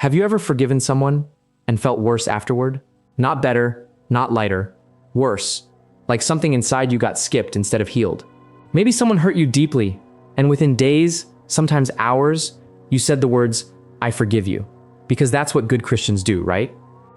Have you ever forgiven someone and felt worse afterward? Not better, not lighter, worse. Like something inside you got skipped instead of healed. Maybe someone hurt you deeply, and within days, sometimes hours, you said the words, "I forgive you." Because that's what good Christians do, right?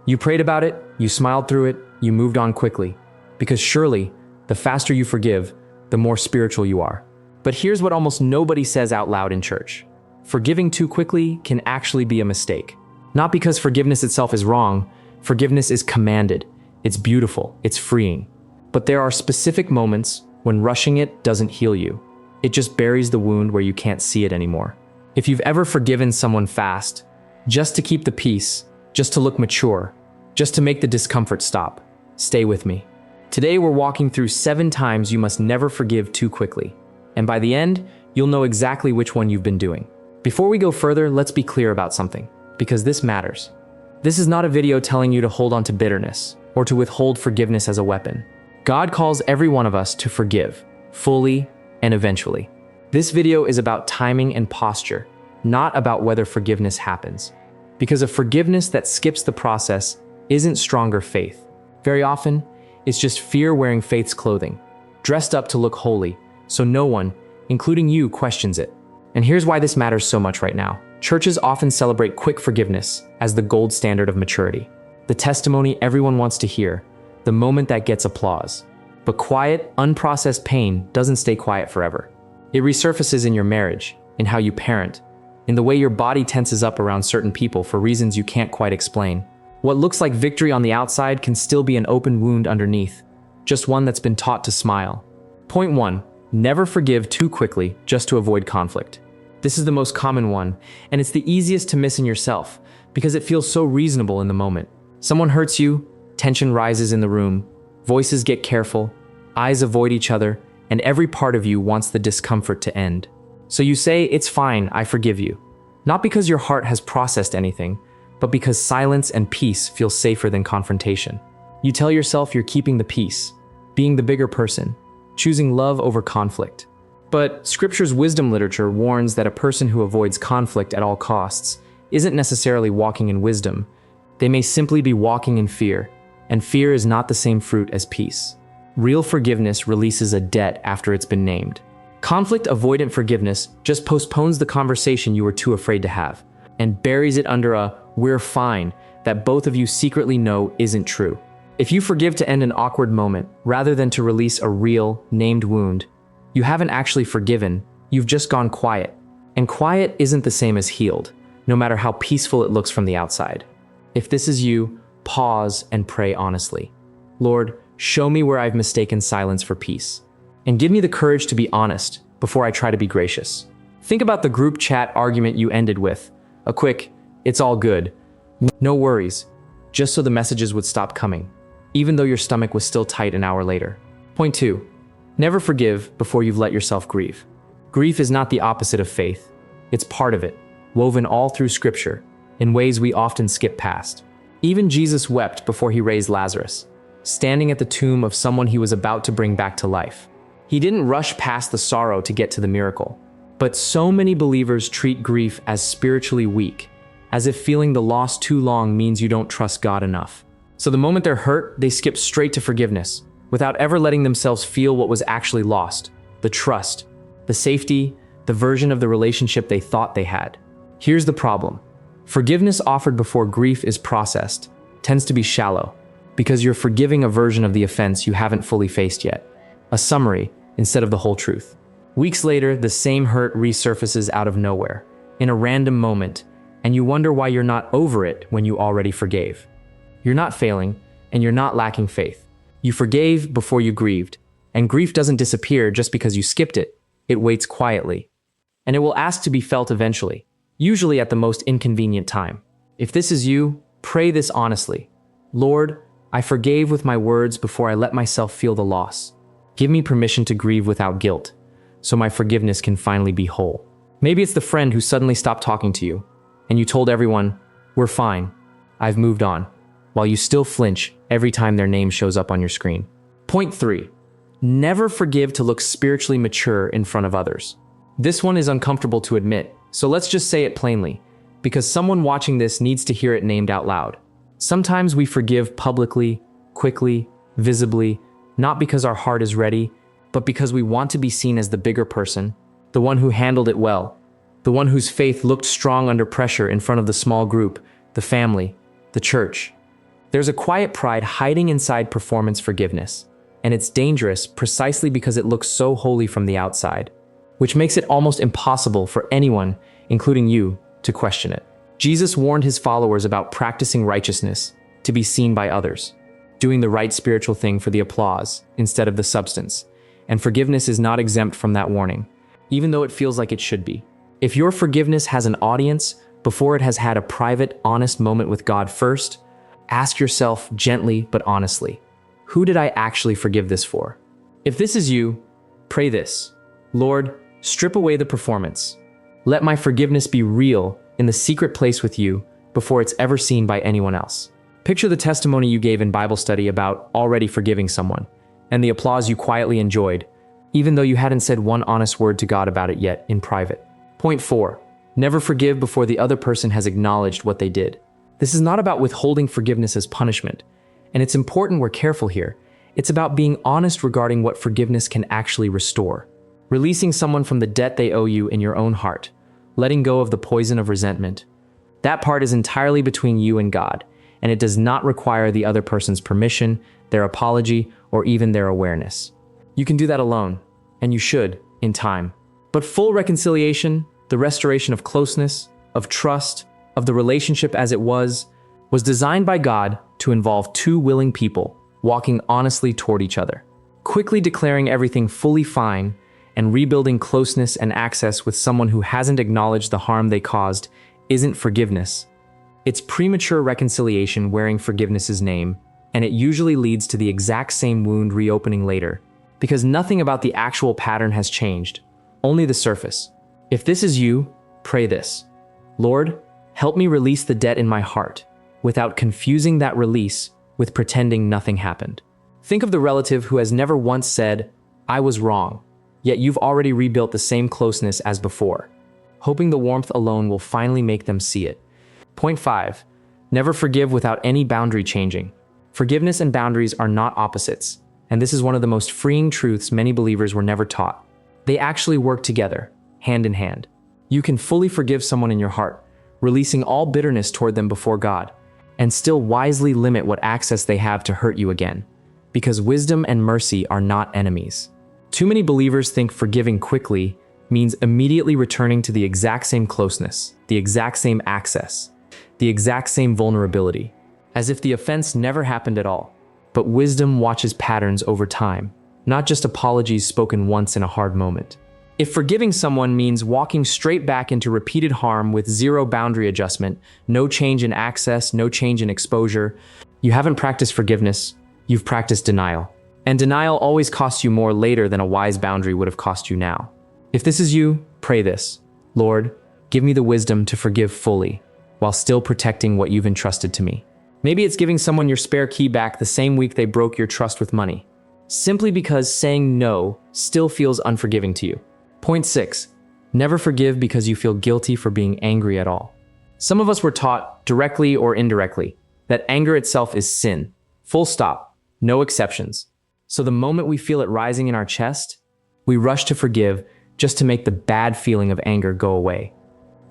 You prayed about it, you smiled through it, you moved on quickly. Because surely, the faster you forgive, the more spiritual you are. But here's what almost nobody says out loud in church. Forgiving too quickly can actually be a mistake. Not because forgiveness itself is wrong, forgiveness is commanded. It's beautiful, it's freeing. But there are specific moments when rushing it doesn't heal you. It just buries the wound where you can't see it anymore. If you've ever forgiven someone fast, just to keep the peace, just to look mature, just to make the discomfort stop, stay with me. Today we're walking through 7 times you must never forgive too quickly. And by the end, you'll know exactly which one you've been doing. Before we go further, let's be clear about something, because this matters. This is not a video telling you to hold on to bitterness or to withhold forgiveness as a weapon. God calls every one of us to forgive, fully and eventually. This video is about timing and posture, not about whether forgiveness happens. Because a forgiveness that skips the process isn't stronger faith. Very often, it's just fear wearing faith's clothing, dressed up to look holy, so no one, including you, questions it. And here's why this matters so much right now. Churches often celebrate quick forgiveness as the gold standard of maturity. The testimony everyone wants to hear, the moment that gets applause. But quiet, unprocessed pain doesn't stay quiet forever. It resurfaces in your marriage, in how you parent, in the way your body tenses up around certain people for reasons you can't quite explain. What looks like victory on the outside can still be an open wound underneath, just one that's been taught to smile. Point 1. Never forgive too quickly just to avoid conflict. This is the most common one, and it's the easiest to miss in yourself because it feels so reasonable in the moment. Someone hurts you, tension rises in the room, voices get careful, eyes avoid each other, and every part of you wants the discomfort to end. So you say, "It's fine, I forgive you." Not because your heart has processed anything, but because silence and peace feel safer than confrontation. You tell yourself you're keeping the peace, being the bigger person, choosing love over conflict. But Scripture's wisdom literature warns that a person who avoids conflict at all costs isn't necessarily walking in wisdom. They may simply be walking in fear, and fear is not the same fruit as peace. Real forgiveness releases a debt after it's been named. Conflict-avoidant forgiveness just postpones the conversation you were too afraid to have, and buries it under a "we're fine" that both of you secretly know isn't true. If you forgive to end an awkward moment, rather than to release a real, named wound, you haven't actually forgiven, you've just gone quiet. And quiet isn't the same as healed, no matter how peaceful it looks from the outside. If this is you, pause and pray honestly. Lord, show me where I've mistaken silence for peace. And give me the courage to be honest before I try to be gracious. Think about the group chat argument you ended with. A quick, "It's all good. No worries," just so the messages would stop coming, even though your stomach was still tight an hour later. Point 2. Never forgive before you've let yourself grieve. Grief is not the opposite of faith. It's part of it, woven all through Scripture, in ways we often skip past. Even Jesus wept before he raised Lazarus, standing at the tomb of someone he was about to bring back to life. He didn't rush past the sorrow to get to the miracle. But so many believers treat grief as spiritually weak, as if feeling the loss too long means you don't trust God enough. So the moment they're hurt, they skip straight to forgiveness, without ever letting themselves feel what was actually lost: the trust, the safety, the version of the relationship they thought they had. Here's the problem. Forgiveness offered before grief is processed tends to be shallow, because you're forgiving a version of the offense you haven't fully faced yet, a summary instead of the whole truth. Weeks later, the same hurt resurfaces out of nowhere, in a random moment, and you wonder why you're not over it when you already forgave. You're not failing, and you're not lacking faith. You forgave before you grieved, and grief doesn't disappear just because you skipped it. It waits quietly, and it will ask to be felt eventually, usually at the most inconvenient time. If this is you, pray this honestly. Lord, I forgave with my words before I let myself feel the loss. Give me permission to grieve without guilt, so my forgiveness can finally be whole. Maybe it's the friend who suddenly stopped talking to you, and you told everyone, "We're fine, I've moved on," while you still flinch every time their name shows up on your screen. Point 3. Never forgive to look spiritually mature in front of others. This one is uncomfortable to admit, so let's just say it plainly. because someone watching this needs to hear it named out loud. Sometimes we forgive publicly, quickly, visibly, not because our heart is ready, but because we want to be seen as the bigger person, the one who handled it well, the one whose faith looked strong under pressure in front of the small group, the family, the church. There's a quiet pride hiding inside performance forgiveness, and it's dangerous precisely because it looks so holy from the outside, which makes it almost impossible for anyone, including you, to question it. Jesus warned his followers about practicing righteousness to be seen by others, doing the right spiritual thing for the applause instead of the substance, and forgiveness is not exempt from that warning, even though it feels like it should be. If your forgiveness has an audience before it has had a private, honest moment with God first, ask yourself gently but honestly, who did I actually forgive this for? If this is you, pray this: Lord, strip away the performance. Let my forgiveness be real in the secret place with you before it's ever seen by anyone else. Picture the testimony you gave in Bible study about already forgiving someone, and the applause you quietly enjoyed, even though you hadn't said one honest word to God about it yet in private. Point 4. Never forgive before the other person has acknowledged what they did. This is not about withholding forgiveness as punishment, and it's important we're careful here. It's about being honest regarding what forgiveness can actually restore. Releasing someone from the debt they owe you in your own heart, letting go of the poison of resentment. That part is entirely between you and God, and it does not require the other person's permission, their apology, or even their awareness. You can do that alone, and you should, in time. But full reconciliation, the restoration of closeness, of trust, of the relationship as it was designed by God to involve two willing people walking honestly toward each other. Quickly declaring everything fully fine and rebuilding closeness and access with someone who hasn't acknowledged the harm they caused isn't forgiveness. It's premature reconciliation wearing forgiveness's name, and it usually leads to the exact same wound reopening later, because nothing about the actual pattern has changed, only the surface. If this is you, pray this: Lord, help me release the debt in my heart without confusing that release with pretending nothing happened. Think of the relative who has never once said, "I was wrong," yet you've already rebuilt the same closeness as before, hoping the warmth alone will finally make them see it. Point 5. Never forgive without any boundary changing. Forgiveness and boundaries are not opposites, and this is one of the most freeing truths many believers were never taught. They actually work together, hand in hand. You can fully forgive someone in your heart, releasing all bitterness toward them before God, and still wisely limit what access they have to hurt you again, because wisdom and mercy are not enemies. Too many believers think forgiving quickly means immediately returning to the exact same closeness, the exact same access, the exact same vulnerability, as if the offense never happened at all. But wisdom watches patterns over time, not just apologies spoken once in a hard moment. If forgiving someone means walking straight back into repeated harm with zero boundary adjustment, no change in access, no change in exposure, you haven't practiced forgiveness, you've practiced denial. And denial always costs you more later than a wise boundary would have cost you now. If this is you, pray this: Lord, give me the wisdom to forgive fully, while still protecting what you've entrusted to me. Maybe it's giving someone your spare key back the same week they broke your trust with money, simply because saying no still feels unforgiving to you. Point 6. Never forgive because you feel guilty for being angry at all. Some of us were taught, directly or indirectly, that anger itself is sin. Full stop. No exceptions. So the moment we feel it rising in our chest, we rush to forgive just to make the bad feeling of anger go away,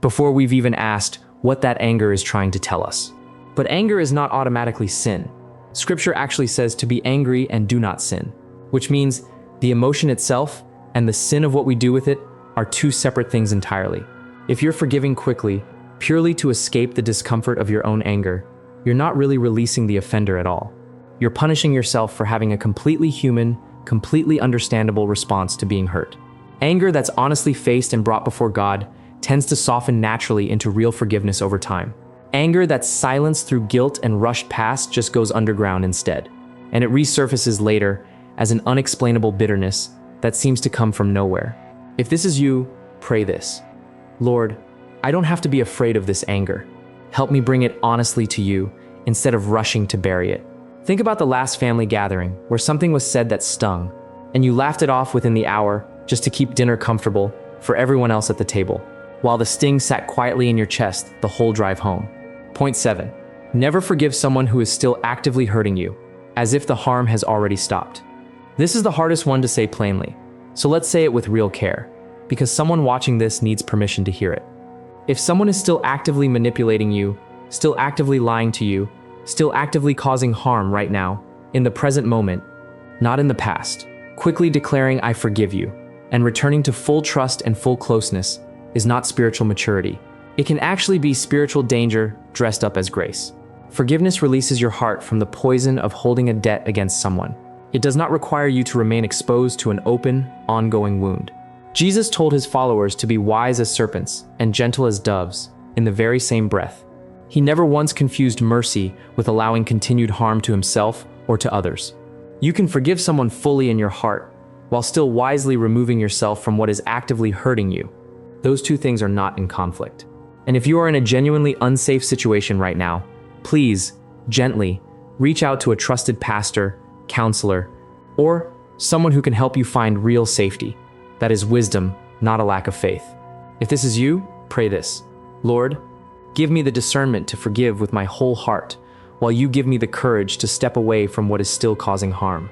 before we've even asked what that anger is trying to tell us. But anger is not automatically sin. Scripture actually says to be angry and do not sin, which means the emotion itself and the sin of what we do with it are two separate things entirely. If you're forgiving quickly, purely to escape the discomfort of your own anger, you're not really releasing the offender at all. You're punishing yourself for having a completely human, completely understandable response to being hurt. Anger that's honestly faced and brought before God tends to soften naturally into real forgiveness over time. Anger that's silenced through guilt and rushed past just goes underground instead, and it resurfaces later as an unexplainable bitterness that seems to come from nowhere. If this is you, pray this: Lord, I don't have to be afraid of this anger. Help me bring it honestly to you instead of rushing to bury it. Think about the last family gathering where something was said that stung, and you laughed it off within the hour just to keep dinner comfortable for everyone else at the table. while the sting sat quietly in your chest the whole drive home. Point 7. Never forgive someone who is still actively hurting you, as if the harm has already stopped. This is the hardest one to say plainly, so let's say it with real care, because someone watching this needs permission to hear it. If someone is still actively manipulating you, still actively lying to you, still actively causing harm right now, in the present moment, not in the past, quickly declaring "I forgive you" and returning to full trust and full closeness is not spiritual maturity. It can actually be spiritual danger dressed up as grace. Forgiveness releases your heart from the poison of holding a debt against someone. It does not require you to remain exposed to an open, ongoing wound. Jesus told his followers to be wise as serpents and gentle as doves in the very same breath. He never once confused mercy with allowing continued harm to himself or to others. You can forgive someone fully in your heart while still wisely removing yourself from what is actively hurting you. Those two things are not in conflict. And if you are in a genuinely unsafe situation right now, please, gently, reach out to a trusted pastor, counselor, or someone who can help you find real safety. That is wisdom, not a lack of faith. If this is you, pray this: Lord, give me the discernment to forgive with my whole heart, while you give me the courage to step away from what is still causing harm.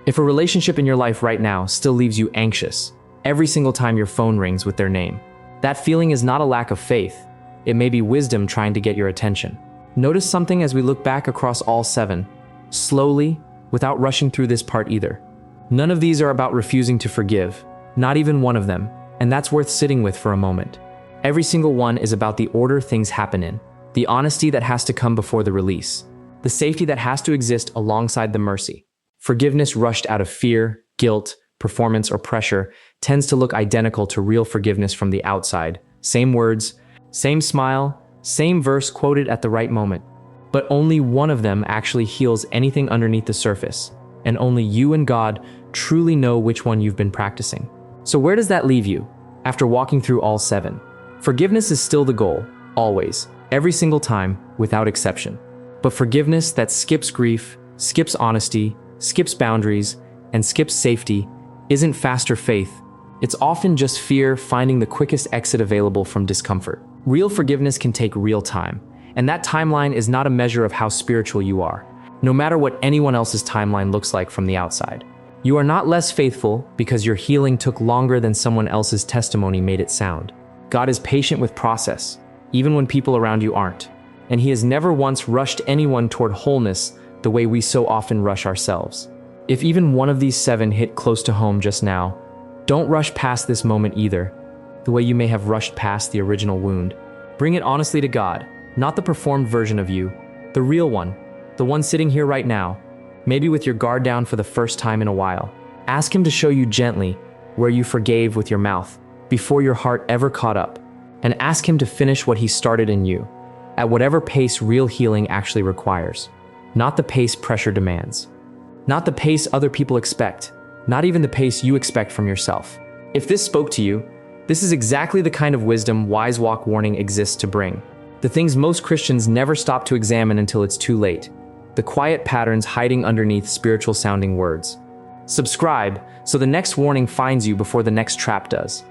If a relationship in your life right now still leaves you anxious every single time your phone rings with their name, that feeling is not a lack of faith. It may be wisdom trying to get your attention. Notice something as we look back across all 7, slowly, without rushing through this part either. None of these are about refusing to forgive, not even one of them, and that's worth sitting with for a moment. Every single one is about the order things happen in, the honesty that has to come before the release, the safety that has to exist alongside the mercy. Forgiveness rushed out of fear, guilt, performance, or pressure tends to look identical to real forgiveness from the outside. Same words, same smile, same verse quoted at the right moment. But only one of them actually heals anything underneath the surface, and only you and God truly know which one you've been practicing. So where does that leave you after walking through all 7? Forgiveness is still the goal, always, every single time, without exception. But forgiveness that skips grief, skips honesty, skips boundaries, and skips safety isn't faster faith. It's often just fear finding the quickest exit available from discomfort. Real forgiveness can take real time, and that timeline is not a measure of how spiritual you are, no matter what anyone else's timeline looks like from the outside. You are not less faithful because your healing took longer than someone else's testimony made it sound. God is patient with process, even when people around you aren't, and He has never once rushed anyone toward wholeness the way we so often rush ourselves. If even one of these 7 hit close to home just now, don't rush past this moment either, the way you may have rushed past the original wound. Bring it honestly to God, not the performed version of you, the real one, the one sitting here right now, maybe with your guard down for the first time in a while. Ask Him to show you gently where you forgave with your mouth before your heart ever caught up, and ask Him to finish what He started in you, at whatever pace real healing actually requires, not the pace pressure demands, not the pace other people expect, not even the pace you expect from yourself. If this spoke to you, this is exactly the kind of wisdom Wise Walk Warning exists to bring. The things most Christians never stop to examine until it's too late. The quiet patterns hiding underneath spiritual-sounding words. Subscribe so the next warning finds you before the next trap does.